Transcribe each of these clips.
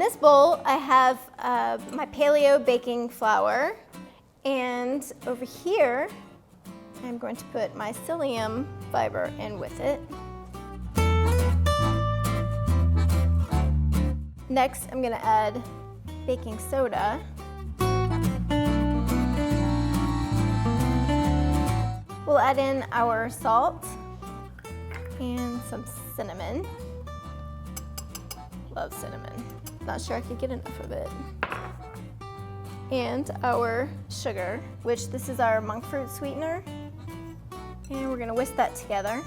this bowl, I have my paleo baking flour, and over here, I'm going to put my psyllium fiber in with it. Next, I'm gonna add baking soda. We'll add in our salt and some cinnamon. Love cinnamon. Not sure I could get enough of it. And our sugar, which this is our monk fruit sweetener. And we're gonna whisk that together.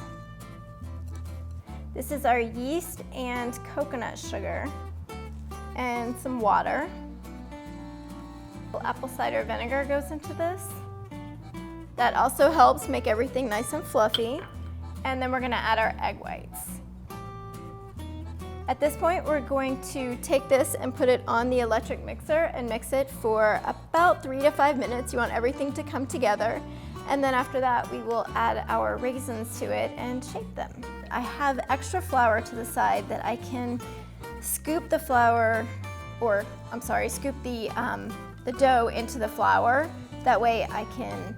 This is our yeast and coconut sugar and some water. Apple cider vinegar goes into this. That also helps make everything nice and fluffy. And then we're gonna add our egg whites. At this point, we're going to take this and put it on the electric mixer and mix it for about 3 to 5 minutes. You want everything to come together. And then after that, we will add our raisins to it and shape them. I have extra flour to the side that I can scoop the flour, or I'm sorry, scoop the dough into the flour. That way I can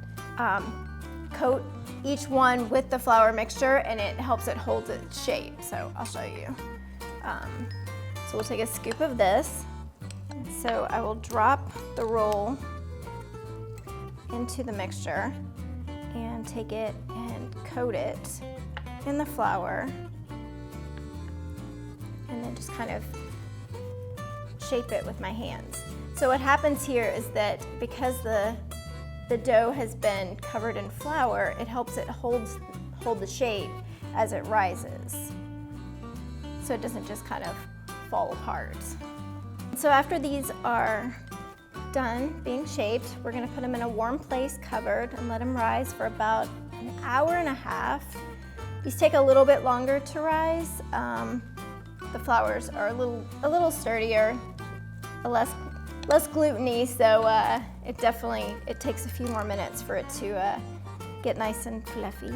coat each one with the flour mixture, and it helps it hold its shape. So I'll show you. So we'll take a scoop of this. So I will drop the roll into the mixture and take it and coat it in the flour, and then just kind of shape it with my hands. So what happens here is that because the dough has been covered in flour, it helps it hold the shape as it rises, so it doesn't just kind of fall apart. So after these are done being shaped, we're gonna put them in a warm place covered and let them rise for about an hour and a half. These take a little bit longer to rise. The flours are a little sturdier, less gluten-y, so it takes a few more minutes for it to get nice and fluffy.